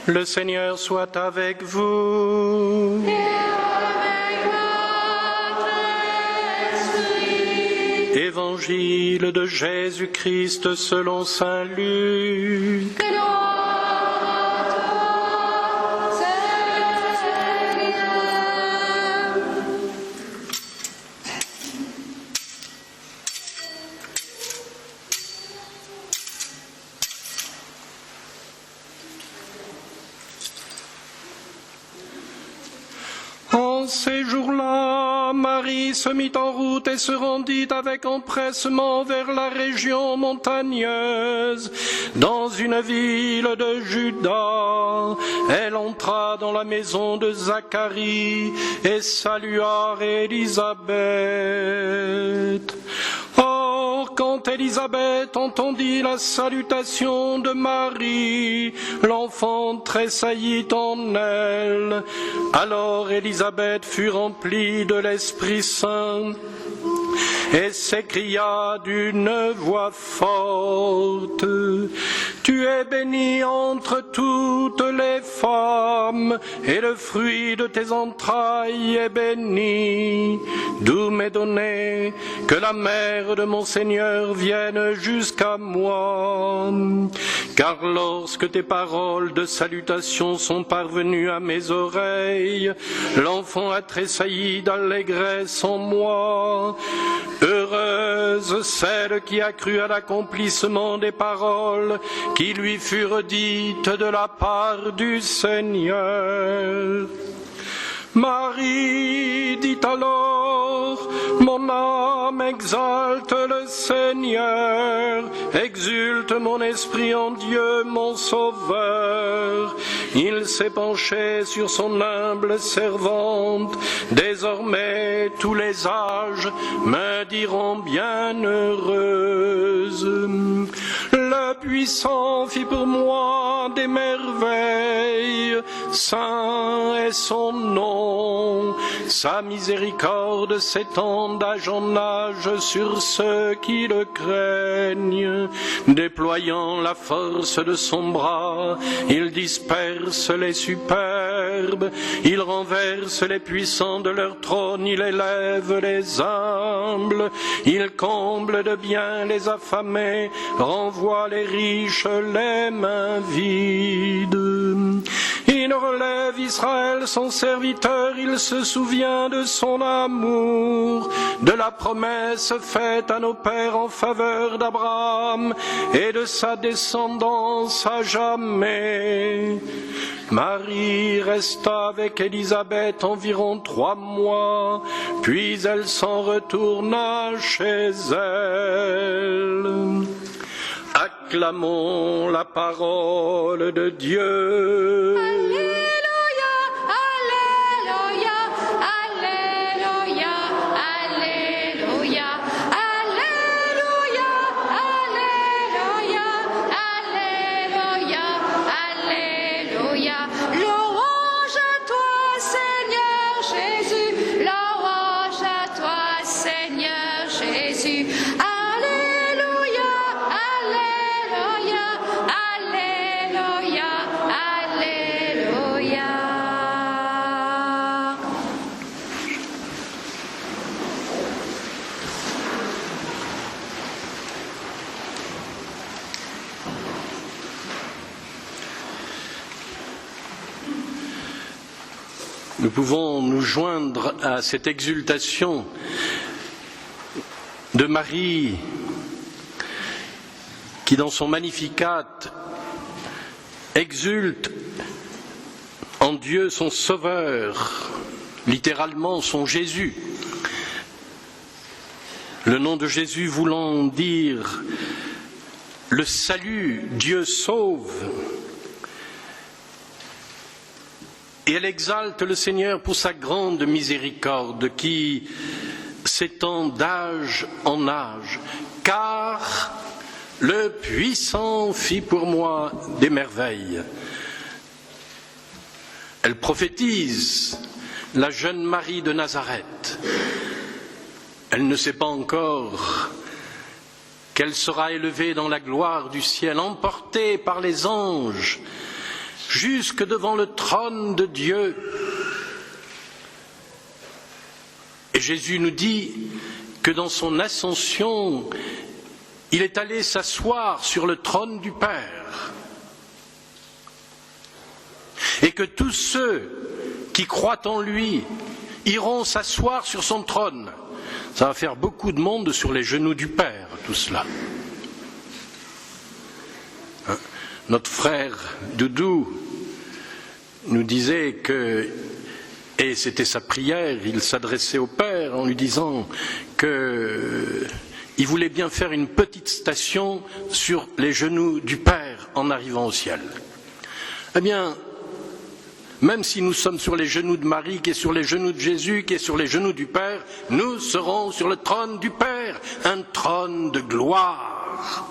Le Seigneur soit avec vous. Et avec votre esprit. Évangile de Jésus-Christ selon saint Luc. Gloire à toi, Seigneur. En ces jours-là, Marie se mit en route et se rendit avec empressement vers la région montagneuse, dans une ville de Juda. Elle entra dans la maison de Zacharie et salua Élisabeth. Or, quand Élisabeth entendit la salutation de Marie, l'enfant tressaillit en elle. Alors Élisabeth fut remplie de l'Esprit Saint et s'écria d'une voix forte: Tu es bénie entre toutes les femmes, et le fruit de tes entrailles est béni. D'où m'est donné que la mère de mon Seigneur vienne jusqu'à moi. Car lorsque tes paroles de salutation sont parvenues à mes oreilles, l'enfant a tressailli d'allégresse en moi. Heureuse celle qui a cru à l'accomplissement des paroles qui lui furent dites de la part du Seigneur. Marie dit alors: Mon âme exalte le Seigneur, exulte mon esprit en Dieu mon Sauveur. Il s'est penché sur son humble servante. Désormais tous les âges me diront bienheureuse. Le Puissant fit pour moi des merveilles, saint est son nom. Sa miséricorde s'étend d'âge en âge sur ceux qui le craignent. Déployant la force de son bras, il disperse les superbes, il renverse les puissants de leur trône, il élève les humbles, il comble de bien les affamés, renvoie les riches les mains vides. Il relève Israël son serviteur, il se souvient de son amour, de la promesse faite à nos pères en faveur d'Abraham et de sa descendance à jamais. Marie resta avec Élisabeth environ 3 mois, puis elle s'en retourna chez elle. Acclamons la parole de Dieu. Alléluia, Alléluia, Alléluia, Alléluia, Alléluia, Alléluia, Alléluia, Alléluia. Louange à toi, Seigneur Jésus, louange à toi, Seigneur Jésus. Alléluia, Alléluia, Alléluia, Alléluia. Nous pouvons nous joindre à cette exultation de Marie qui, dans son Magnificat, exulte en Dieu son Sauveur, littéralement son Jésus. Le nom de Jésus voulant dire le salut, Dieu sauve. Et elle exalte le Seigneur pour sa grande miséricorde qui s'étend d'âge en âge, car le Puissant fit pour moi des merveilles. Elle prophétise la jeune Marie de Nazareth. Elle ne sait pas encore qu'elle sera élevée dans la gloire du ciel, emportée par les anges, jusque devant le trône de Dieu. Et Jésus nous dit que dans son ascension, il est allé s'asseoir sur le trône du Père. Et que tous ceux qui croient en lui iront s'asseoir sur son trône. Ça va faire beaucoup de monde sur les genoux du Père, tout cela. Notre frère Doudou nous disait que, et c'était sa prière, il s'adressait au Père en lui disant qu'il voulait bien faire une petite station sur les genoux du Père en arrivant au ciel. Eh bien, même si nous sommes sur les genoux de Marie, qui est sur les genoux de Jésus, qui est sur les genoux du Père, nous serons sur le trône du Père, un trône de gloire.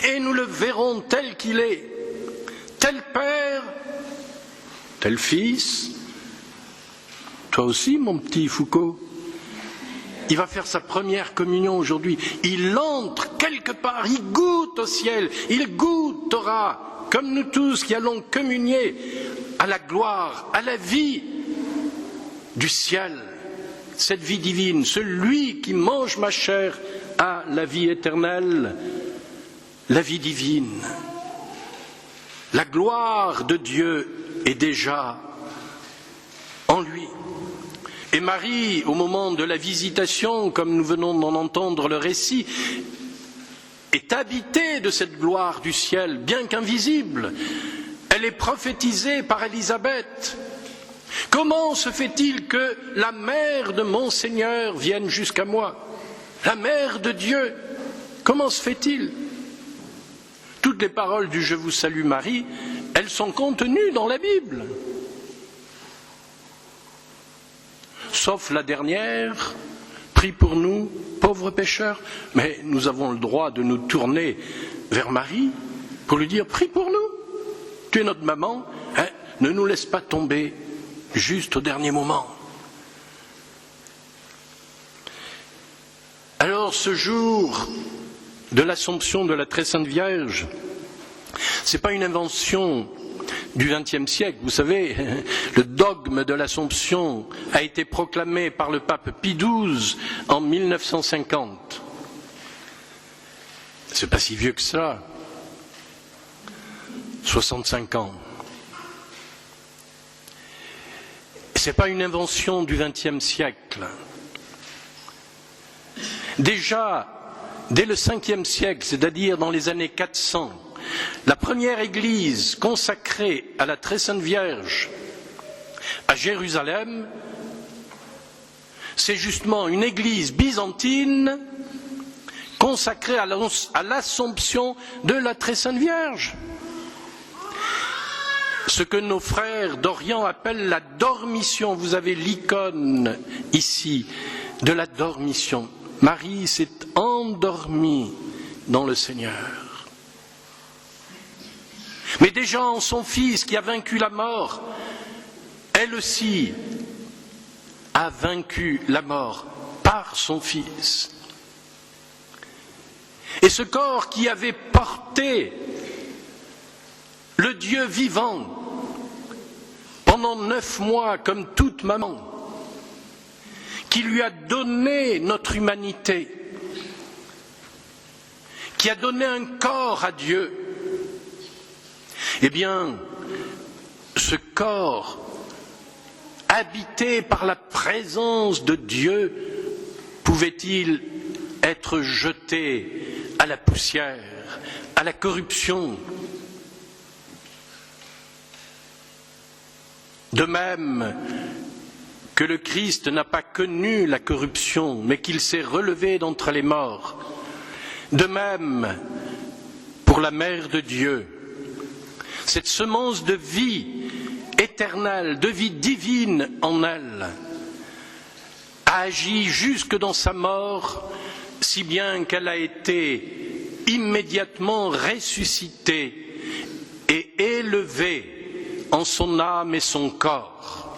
Et nous le verrons tel qu'il est, tel Père, tel Fils. Toi aussi, mon petit Foucault, il va faire sa première communion aujourd'hui. Il entre quelque part, il goûte au ciel, il goûtera, comme nous tous qui allons communier, à la gloire, à la vie du ciel, cette vie divine. Celui qui mange ma chair a la vie éternelle, la vie divine. La gloire de Dieu est déjà en lui. Et Marie, au moment de la visitation, comme nous venons d'en entendre le récit, est habitée de cette gloire du ciel, bien qu'invisible. Elle est prophétisée par Élisabeth. Comment se fait-il que la mère de mon Seigneur vienne jusqu'à moi? La mère de Dieu, comment se fait-il? Toutes les paroles du « Je vous salue Marie », elles sont contenues dans la Bible. Sauf la dernière, « Prie pour nous, pauvres pécheurs ». Mais nous avons le droit de nous tourner vers Marie pour lui dire « Prie pour nous ». Tu es notre maman, hein, ne nous laisse pas tomber juste au dernier moment. Alors ce jour de l'Assomption de la Très Sainte Vierge, ce n'est pas une invention du XXe siècle. Vous savez, le dogme de l'Assomption a été proclamé par le pape Pie XII en 1950. C'est pas si vieux que ça. 65 ans. Ce n'est pas une invention du XXe siècle. Déjà, dès le 5e siècle, c'est-à-dire dans les années 400, la première église consacrée à la Très Sainte Vierge à Jérusalem, c'est justement une église byzantine consacrée à l'Assomption de la Très Sainte Vierge. Ce que nos frères d'Orient appellent la dormition. Vous avez l'icône ici de la dormition. Marie s'est endormie dans le Seigneur. Mais déjà en son Fils qui a vaincu la mort, elle aussi a vaincu la mort par son Fils. Et ce corps qui avait porté le Dieu vivant pendant 9 mois comme toute maman, qui lui a donné notre humanité, qui a donné un corps à Dieu, eh bien, ce corps, habité par la présence de Dieu, pouvait-il être jeté à la poussière, à la corruption? De même que le Christ n'a pas connu la corruption, mais qu'il s'est relevé d'entre les morts. De même, pour la Mère de Dieu, cette semence de vie éternelle, de vie divine en elle, a agi jusque dans sa mort, si bien qu'elle a été immédiatement ressuscitée et élevée en son âme et son corps.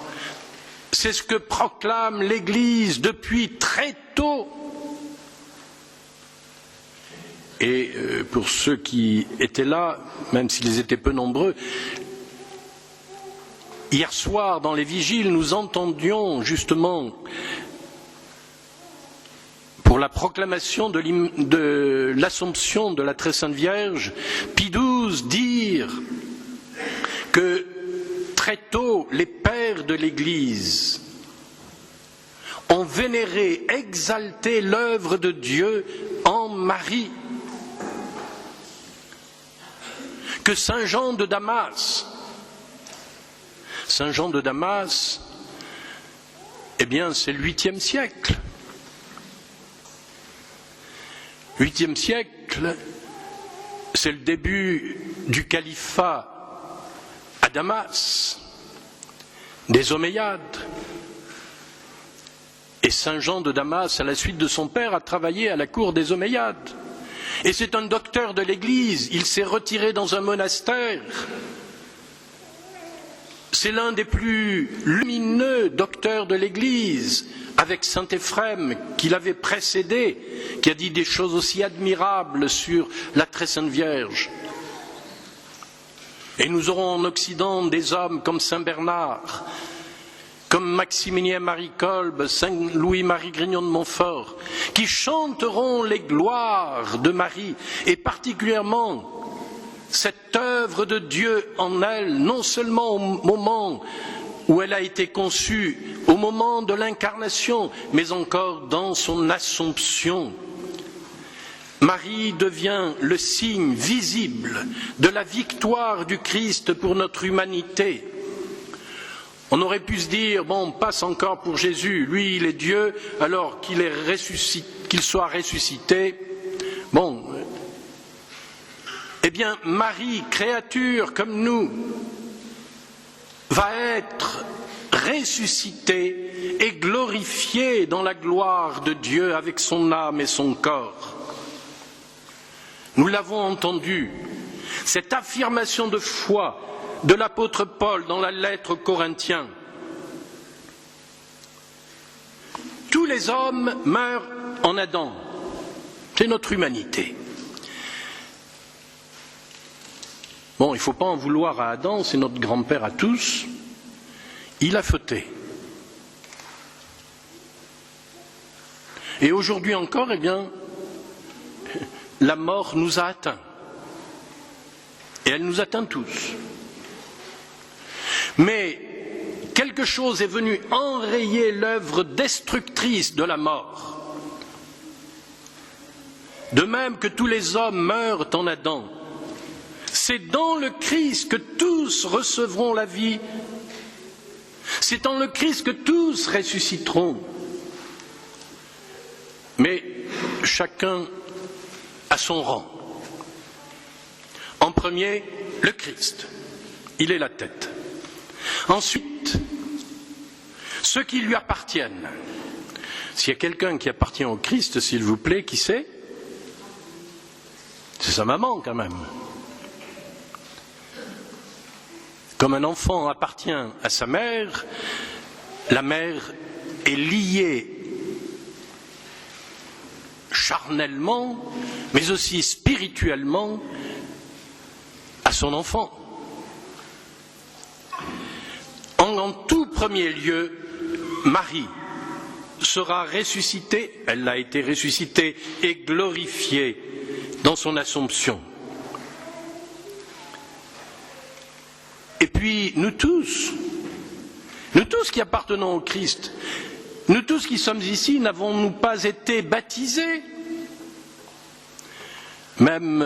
C'est ce que proclame l'Église depuis très tôt. Et pour ceux qui étaient là, même s'ils étaient peu nombreux, Hier soir, dans les vigiles, nous entendions justement, pour la proclamation de l'Assomption de la Très Sainte Vierge, Pie XII dire que très tôt, les pères de l'Église ont vénéré, exalté l'œuvre de Dieu en Marie. Que Saint Jean de Damas, eh bien, c'est le 8e siècle. 8e siècle, c'est le début du califat à Damas, des Omeyyades. Et Saint Jean de Damas, à la suite de son père, a travaillé à la cour des Omeyyades. Et c'est un docteur de l'Église, il s'est retiré dans un monastère. C'est l'un des plus lumineux docteurs de l'Église, avec saint Éphrem, qui l'avait précédé, qui a dit des choses aussi admirables sur la Très Sainte Vierge. Et nous aurons en Occident des hommes comme saint Bernard, comme Maximilien Marie Kolb, saint Louis-Marie Grignon de Montfort, qui chanteront les gloires de Marie, et particulièrement cette œuvre de Dieu en elle, non seulement au moment où elle a été conçue, au moment de l'incarnation, mais encore dans son Assomption. Marie devient le signe visible de la victoire du Christ pour notre humanité. On aurait pu se dire, bon, on passe encore pour Jésus, lui il est Dieu, alors qu'il soit ressuscité. Bon, eh bien, Marie, créature comme nous, va être ressuscitée et glorifiée dans la gloire de Dieu avec son âme et son corps. Nous l'avons entendu, cette affirmation de foi de l'apôtre Paul dans la lettre aux Corinthiens. Tous les hommes meurent en Adam. C'est notre humanité. Bon, il ne faut pas en vouloir à Adam, c'est notre grand-père à tous. Il a fauté. Et aujourd'hui encore, eh bien, la mort nous a atteints. Et elle nous atteint tous. Mais quelque chose est venu enrayer l'œuvre destructrice de la mort. De même que tous les hommes meurent en Adam, c'est dans le Christ que tous recevront la vie. C'est dans le Christ que tous ressusciteront. Mais chacun à son rang. En premier, le Christ. Il est la tête. Ensuite, ceux qui lui appartiennent. S'il y a quelqu'un qui appartient au Christ, s'il vous plaît, qui c'est? C'est sa maman quand même. Comme un enfant appartient à sa mère, la mère est liée charnellement, mais aussi spirituellement à son enfant. En tout premier lieu, Marie sera ressuscitée, elle a été ressuscitée et glorifiée dans son Assomption. Et puis nous tous qui appartenons au Christ, nous tous qui sommes ici, n'avons-nous pas été baptisés? Même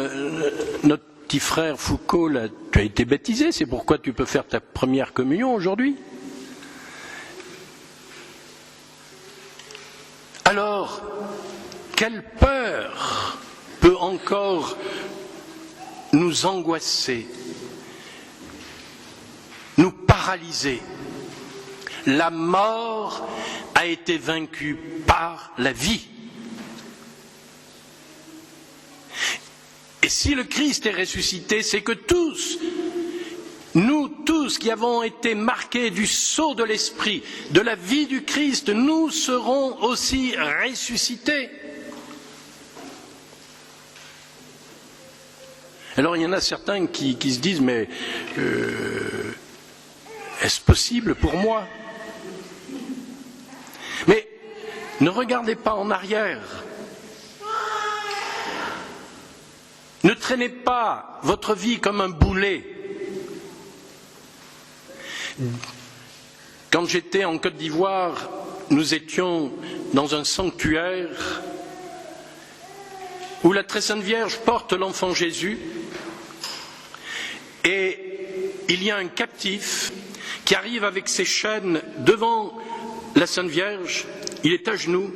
notre petit frère Foucault, là, tu as été baptisé, c'est pourquoi tu peux faire ta première communion aujourd'hui. Alors, quelle peur peut encore nous angoisser, nous paralyser? La mort a été vaincue par la vie. Et si le Christ est ressuscité, c'est que tous, nous tous qui avons été marqués du sceau de l'Esprit, de la vie du Christ, nous serons aussi ressuscités. Alors il y en a certains qui se disent, mais Est-ce possible pour moi? Mais ne regardez pas en arrière. Ne traînez pas votre vie comme un boulet. Quand j'étais en Côte d'Ivoire, nous étions dans un sanctuaire où la Très Sainte Vierge porte l'enfant Jésus et il y a un captif qui arrive avec ses chaînes devant la Sainte Vierge, il est à genoux.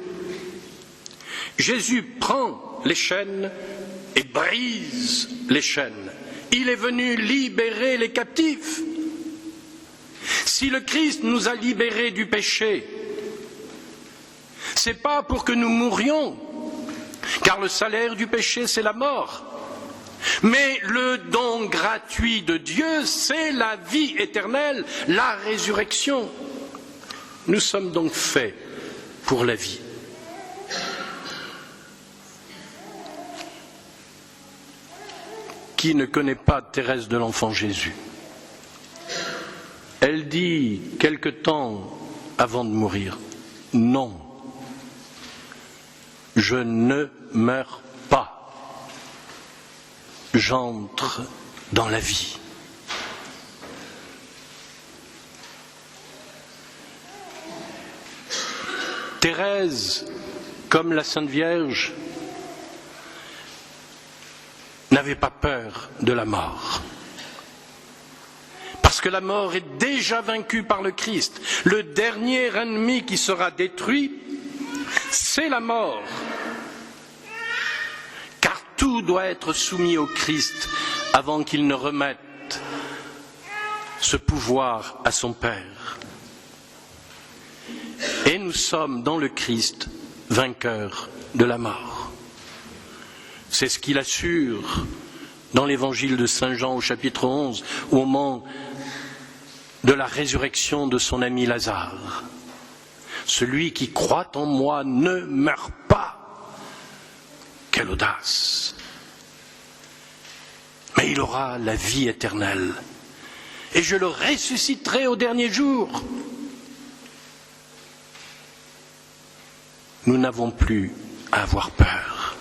Jésus prend les chaînes et brise les chaînes. Il est venu libérer les captifs. Si le Christ nous a libérés du péché, c'est pas pour que nous mourions, car le salaire du péché, c'est la mort. Mais le don gratuit de Dieu, c'est la vie éternelle, la résurrection. Nous sommes donc faits pour la vie. Qui ne connaît pas Thérèse de l'Enfant Jésus? Elle dit quelque temps avant de mourir, non, je ne meurs pas. J'entre dans la vie. Thérèse, comme la Sainte Vierge, n'avait pas peur de la mort. Parce que la mort est déjà vaincue par le Christ. Le dernier ennemi qui sera détruit, c'est la mort. Car tout doit être soumis au Christ avant qu'il ne remette ce pouvoir à son Père. Et nous sommes dans le Christ vainqueurs de la mort. C'est ce qu'il assure dans l'évangile de Saint Jean au chapitre 11, au moment de la résurrection de son ami Lazare. Celui qui croit en moi ne meurt pas. Quelle audace! Mais il aura la vie éternelle. Et je le ressusciterai au dernier jour. Nous n'avons plus à avoir peur.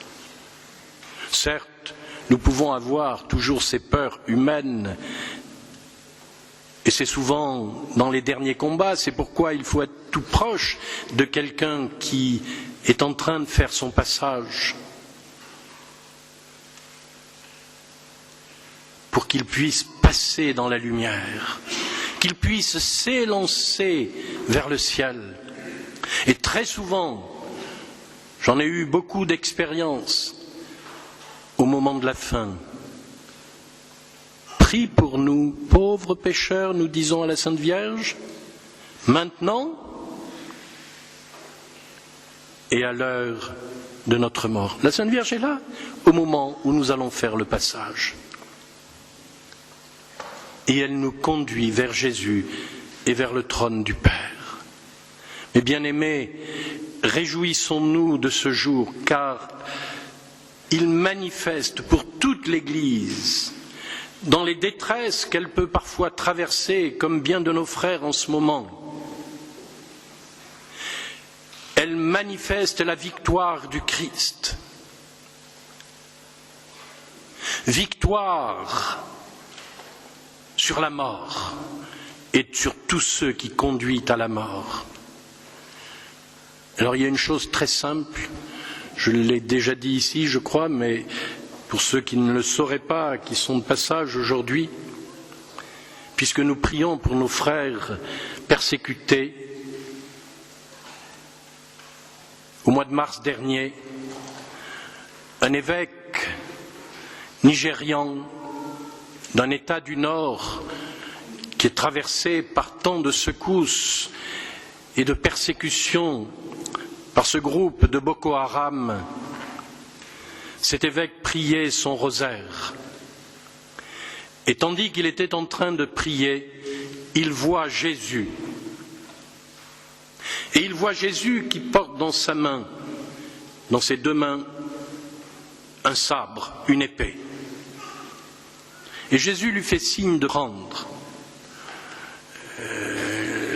Certes, nous pouvons avoir toujours ces peurs humaines, et c'est souvent dans les derniers combats, c'est pourquoi il faut être tout proche de quelqu'un qui est en train de faire son passage, pour qu'il puisse passer dans la lumière, qu'il puisse s'élancer vers le ciel. Et très souvent, j'en ai eu beaucoup d'expériences au moment de la fin. Prie pour nous, pauvres pécheurs, nous disons à la Sainte Vierge, maintenant et à l'heure de notre mort. La Sainte Vierge est là au moment où nous allons faire le passage. Et elle nous conduit vers Jésus et vers le trône du Père. Mes bien-aimés, réjouissons-nous de ce jour, car il manifeste pour toute l'Église, dans les détresses qu'elle peut parfois traverser, comme bien de nos frères en ce moment, elle manifeste la victoire du Christ. Victoire sur la mort et sur tous ceux qui conduisent à la mort. Alors il y a une chose très simple, je l'ai déjà dit ici je crois, mais pour ceux qui ne le sauraient pas, qui sont de passage aujourd'hui, puisque nous prions pour nos frères persécutés, au mois de mars dernier, un évêque nigérian d'un État du Nord qui est traversé par tant de secousses et de persécutions par ce groupe de Boko Haram, cet évêque priait son rosaire. Et tandis qu'il était en train de prier, il voit Jésus. Et il voit Jésus qui porte dans sa main, dans ses deux mains, un sabre, une épée. Et Jésus lui fait signe de prendre.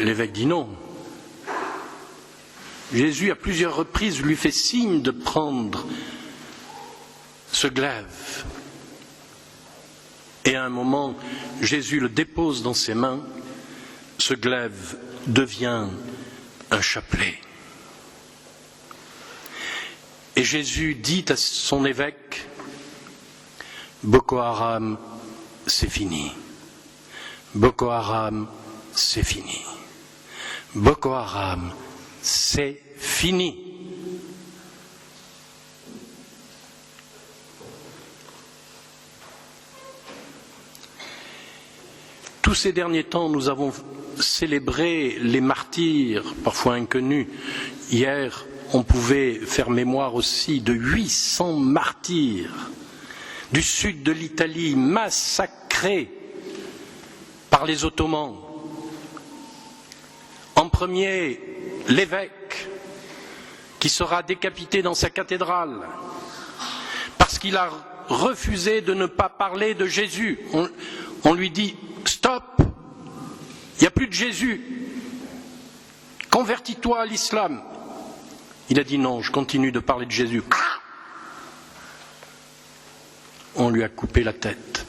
L'évêque dit non. Jésus, à plusieurs reprises, lui fait signe de prendre ce glaive. Et à un moment, Jésus le dépose dans ses mains. Ce glaive devient un chapelet. Et Jésus dit à son évêque, Boko Haram, c'est fini. Boko Haram, c'est fini. Boko Haram, c'est fini. Tous ces derniers temps, nous avons célébré les martyrs, parfois inconnus. Hier, on pouvait faire mémoire aussi de 800 martyrs du sud de l'Italie, massacrés par les Ottomans. En premier, l'évêque qui sera décapité dans sa cathédrale parce qu'il a refusé de ne pas parler de Jésus. On lui dit « Stop, il n'y a plus de Jésus, convertis-toi à l'islam ». Il a dit « Non, je continue de parler de Jésus ». On lui a coupé la tête.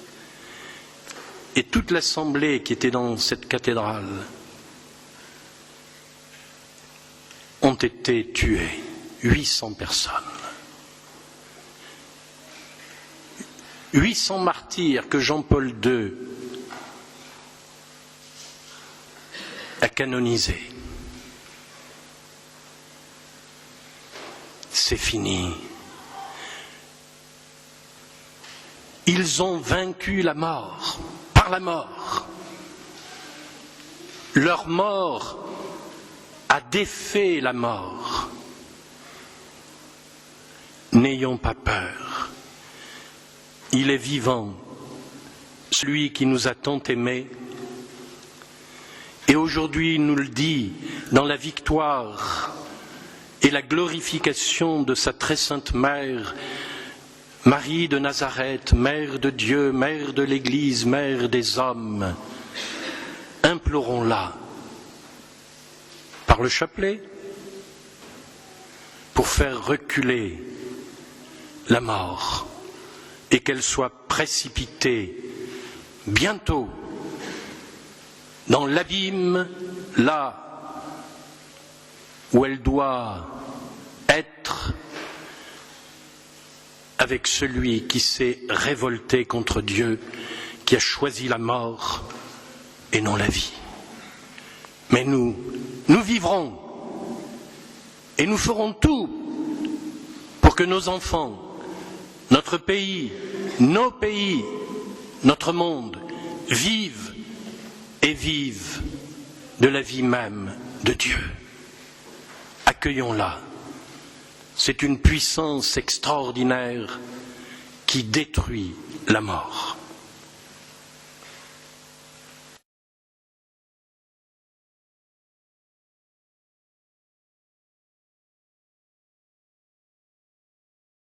Et toute l'assemblée qui était dans cette cathédrale ont été tués, 800 personnes. 800 martyrs que Jean-Paul II a canonisés. C'est fini. Ils ont vaincu la mort, par la mort. Leur mort a défait la mort. N'ayons pas peur. Il est vivant, celui qui nous a tant aimés. Et aujourd'hui, il nous le dit dans la victoire et la glorification de sa très sainte mère, Marie de Nazareth, Mère de Dieu, Mère de l'Église, Mère des hommes. Implorons-la par le chapelet pour faire reculer la mort et qu'elle soit précipitée bientôt dans l'abîme, là où elle doit être, avec celui qui s'est révolté contre Dieu, qui a choisi la mort et non la vie. Mais nous vivrons et nous ferons tout pour que nos enfants, notre pays, nos pays, notre monde vivent et vivent de la vie même de Dieu. Accueillons-la. C'est une puissance extraordinaire qui détruit la mort.